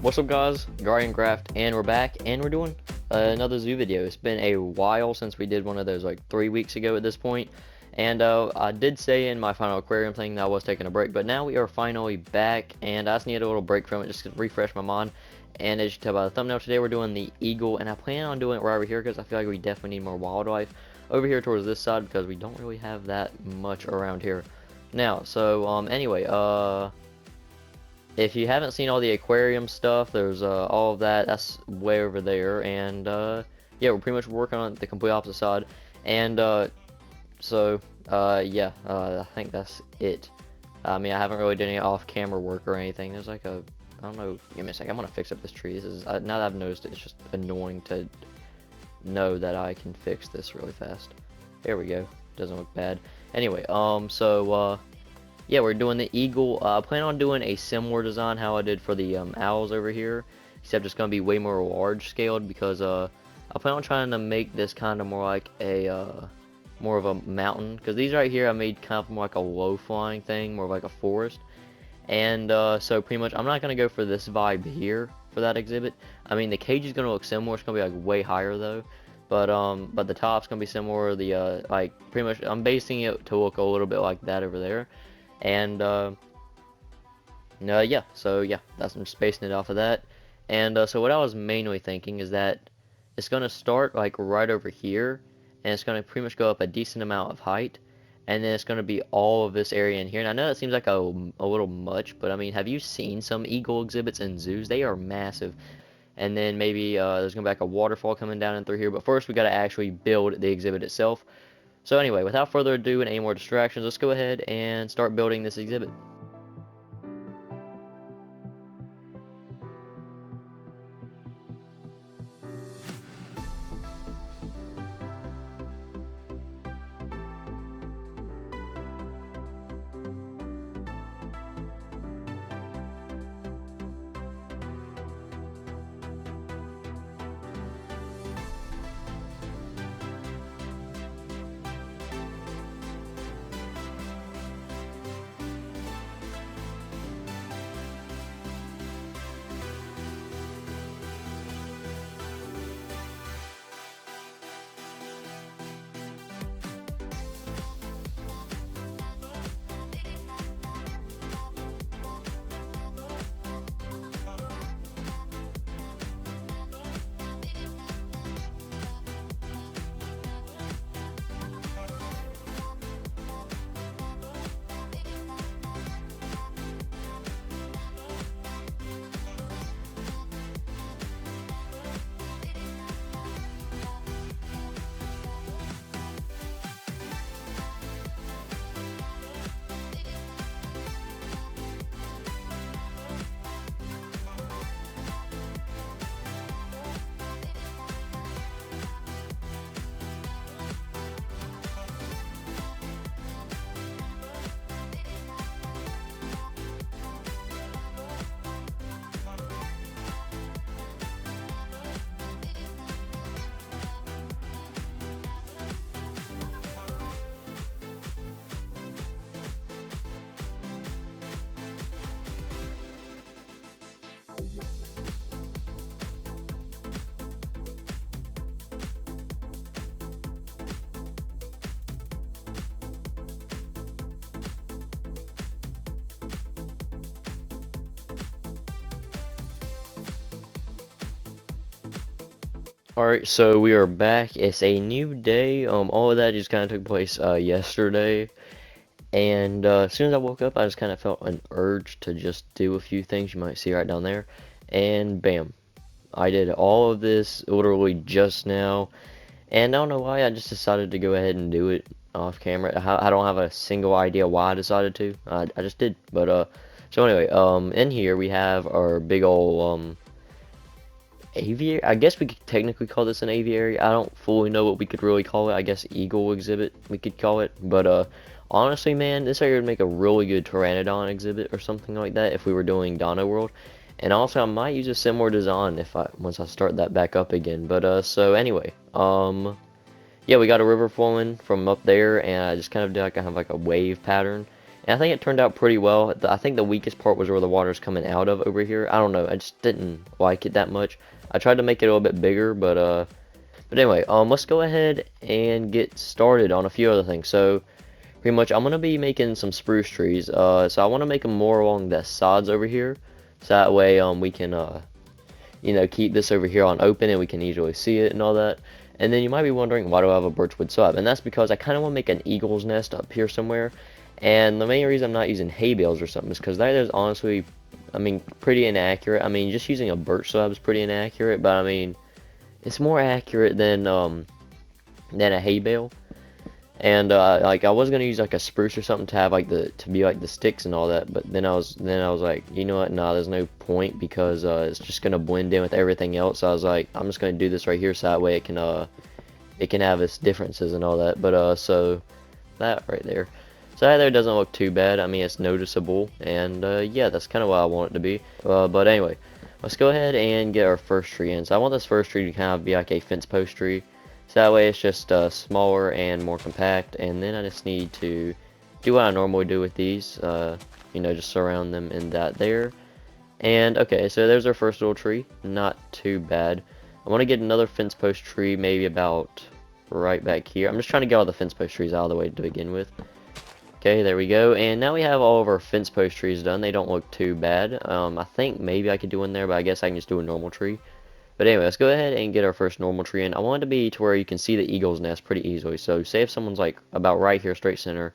What's up, guys? Guardian Graft, and we're back, and we're doing another zoo video. It's been a while since we did one of those, like 3 weeks ago at this point, and I did say in my final aquarium thing that I was taking a break, but now we are finally back, and I just needed a little break from it just to refresh my mind. And as you can tell by the thumbnail, today we're doing the eagle, and I plan on doing it right over here because I feel like we definitely need more wildlife over here towards this side because we don't really have that much around here. Now, so anyway, if you haven't seen all the aquarium stuff, there's all of that. That's way over there, and yeah, we're pretty much working on the complete opposite side. And yeah, I think that's it. I mean, I haven't really done any off-camera work or anything. There's like a, I don't know. Give me a second. I'm gonna fix up this tree. This is now that I've noticed it, it's just annoying to know that I can fix this really fast. There we go. Doesn't look bad. Anyway, yeah, we're doing the eagle. I plan on doing a similar design how I did for the owls over here, except it's going to be way more large scaled because I plan on trying to make this kind of more like a more of a mountain, because these right here I made kind of more like a low flying thing, more like a forest. And so pretty much I'm not going to go for this vibe here for that exhibit. I mean, the cage is going to look similar. It's going to be like way higher though. But the top's going to be similar. The like pretty much I'm basing it to look a little bit like that over there. And no, yeah, so yeah, that's, I'm just basing it off of that. And so what I was mainly thinking is that it's gonna start like right over here, and it's gonna pretty much go up a decent amount of height, and then it's gonna be all of this area in here. And I know that seems like a little much, but I mean, have you seen some eagle exhibits in zoos? They are massive. And then maybe there's gonna be like a waterfall coming down in through here. But first, we gotta actually build the exhibit itself. So anyway, without further ado and any more distractions, let's go ahead and start building this exhibit. Alright, so we are back. It's a new day. All of that just kind of took place yesterday. And as soon as I woke up, I just kind of felt an urge to just do a few things. You might see right down there. And bam. I did all of this literally just now. And I don't know why, I just decided to go ahead and do it off camera. I don't have a single idea why I decided to. I just did. But, so anyway, in here we have our big ol', aviary. I guess we could technically call this an aviary. I don't fully know what we could really call it. I guess eagle exhibit we could call it. But honestly, man, this area would make a really good pteranodon exhibit or something like that if we were doing Dino World. And also, I might use a similar design if once I start that back up again. But so anyway, yeah, we got a river flowing from up there, and I just kind of did like a wave pattern. And I think it turned out pretty well. I think the weakest part was where the water's coming out of over here. I don't know, I just didn't like it that much. I tried to make it a little bit bigger, but anyway, let's go ahead and get started on a few other things. So, pretty much, I'm gonna be making some spruce trees. So I want to make them more along the sides over here, so that way we can you know, keep this over here on open and we can easily see it and all that. And then you might be wondering, why do I have a birchwood slab? And that's because I kind of want to make an eagle's nest up here somewhere. And the main reason I'm not using hay bales or something is because that is honestly, I mean, pretty inaccurate. I mean, just using a birch slab is pretty inaccurate, but I mean, it's more accurate than a hay bale. And like I was gonna use like a spruce or something to have like to be like the sticks and all that, but then I was like, you know what, nah, there's no point because it's just gonna blend in with everything else. So I was like, I'm just gonna do this right here so that way it can have its differences and all that. But so that right there, so that there doesn't look too bad. I mean, it's noticeable, and yeah, that's kind of what I want it to be. But anyway, let's go ahead and get our first tree in. So I want this first tree to kind of be like a fence post tree. So that way it's just smaller and more compact, and then I just need to do what I normally do with these, you know, just surround them in that there. And okay, so there's our first little tree, not too bad. I want to get another fence post tree, maybe about right back here. I'm just trying to get all the fence post trees out of the way to begin with. Okay, there we go, and now we have all of our fence post trees done. They don't look too bad. I think maybe I could do one there, but I guess I can just do a normal tree. But anyway, let's go ahead and get our first normal tree in. I want it to be to where you can see the eagle's nest pretty easily. So say if someone's like about right here, straight center,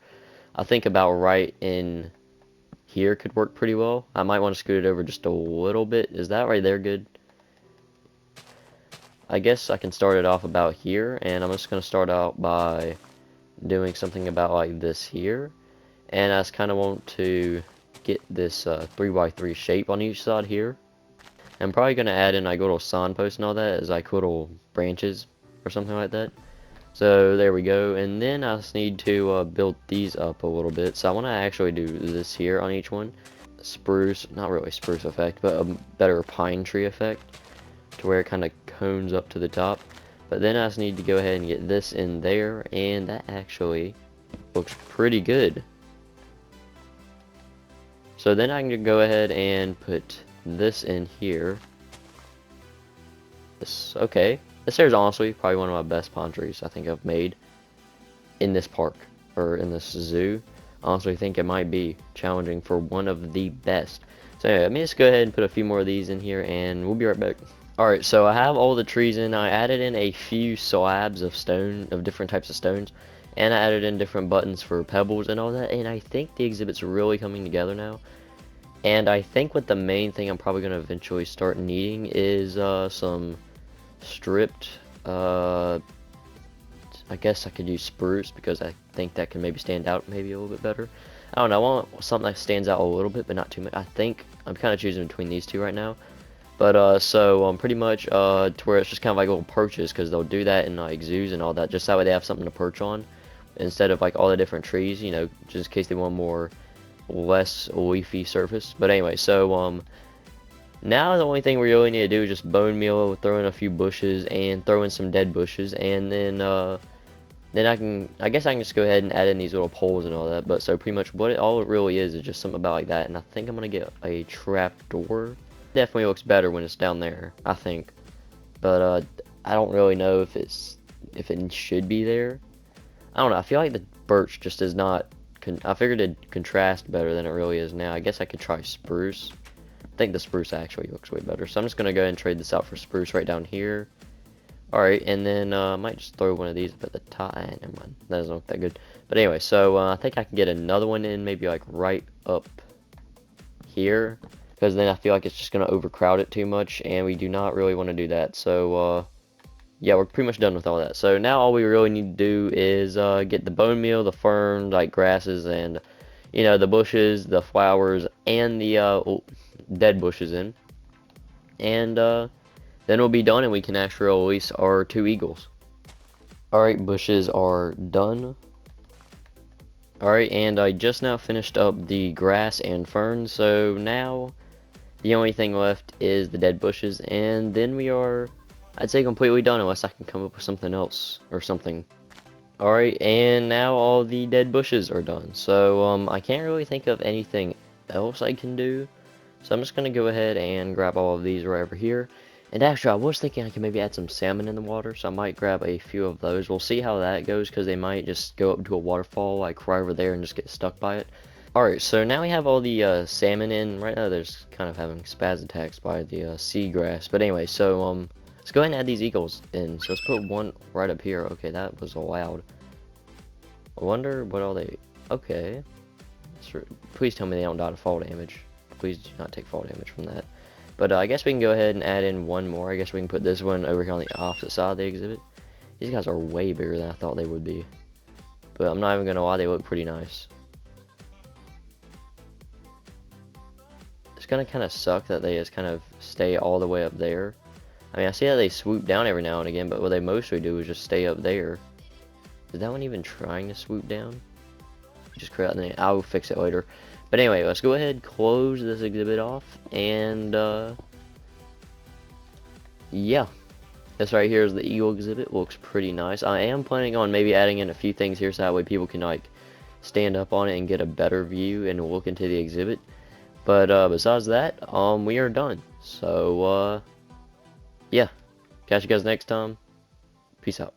I think about right in here could work pretty well. I might want to scoot it over just a little bit. Is that right there good? I guess I can start it off about here, and I'm just going to start out by doing something about like this here. And I just kind of want to get this 3x3 shape on each side here. I'm probably going to add in like little signposts and all that as like little branches or something like that. So there we go, and then I just need to build these up a little bit. So I want to actually do this here on each one. Spruce, not really spruce effect, but a better pine tree effect to where it kind of cones up to the top. But then I just need to go ahead and get this in there, and that actually looks pretty good. So then I can go ahead and put this in here. This, okay. This here is honestly probably one of my best pine trees I think I've made in this park, or in this zoo. I honestly think it might be challenging for one of the best. So anyway, let me just go ahead and put a few more of these in here, and we'll be right back. Alright, so I have all the trees in. I added in a few slabs of stone, of different types of stones, and I added in different buttons for pebbles and all that, and I think the exhibit's really coming together now. And I think what the main thing I'm probably going to eventually start needing is some stripped, I guess I could use spruce because I think that can maybe stand out maybe a little bit better. I don't know, I want something that stands out a little bit but not too much. I think I'm kind of choosing between these two right now. But so pretty much to where it's just kind of like little perches, because they'll do that in like zoos and all that, just that way they have something to perch on instead of like all the different trees, you know, just in case they want more less leafy surface. But anyway, so now the only thing we really need to do is just bone meal, throw in a few bushes, and throw in some dead bushes, and then I guess I can just go ahead and add in these little poles and all that. But so pretty much all it really is just something about like that. And I think I'm gonna get a trap door. Definitely looks better when it's down there, I think. But I don't really know if it should be there. I don't know. I feel like the birch just is not. I figured it'd contrast better than it really is now. I guess I could try spruce. I think the spruce actually looks way better. So I'm just going to go ahead and trade this out for spruce right down here. Alright, and then I might just throw one of these up at the top. Never mind. That doesn't look that good. But anyway, so I think I can get another one in maybe like right up here. Because then I feel like it's just going to overcrowd it too much. And we do not really want to do that. So yeah, we're pretty much done with all that. So now all we really need to do is get the bone meal, the fern, like grasses, and you know, the bushes, the flowers, and the dead bushes in. And then we'll be done, and we can actually release our 2 eagles. Alright, bushes are done. Alright, and I just now finished up the grass and fern, so now the only thing left is the dead bushes, and then we are, I'd say, completely done unless I can come up with something else or something. Alright, and now all the dead bushes are done. So, I can't really think of anything else I can do. So I'm just going to go ahead and grab all of these right over here. And actually, I was thinking I could maybe add some salmon in the water, so I might grab a few of those. We'll see how that goes, because they might just go up to a waterfall, like right over there, and just get stuck by it. Alright, so now we have all the salmon in. Right now, they're just kind of having spaz attacks by the seagrass. But anyway, so let's go ahead and add these eagles in. So let's put one right up here. Okay, that was loud. I wonder what all they... Okay. Please tell me they don't die to fall damage. Please do not take fall damage from that. But I guess we can go ahead and add in one more. I guess we can put this one over here on the opposite side of the exhibit. These guys are way bigger than I thought they would be. But I'm not even going to lie, they look pretty nice. It's going to kind of suck that they just kind of stay all the way up there. I mean, I see how they swoop down every now and again, but what they mostly do is just stay up there. Is that one even trying to swoop down? Just create the name. I'll fix it later. But anyway, let's go ahead, close this exhibit off, and yeah. This right here is the eagle exhibit. Looks pretty nice. I am planning on maybe adding in a few things here so that way people can like stand up on it and get a better view and look into the exhibit. But besides that, we are done. So yeah. Catch you guys next time. Peace out.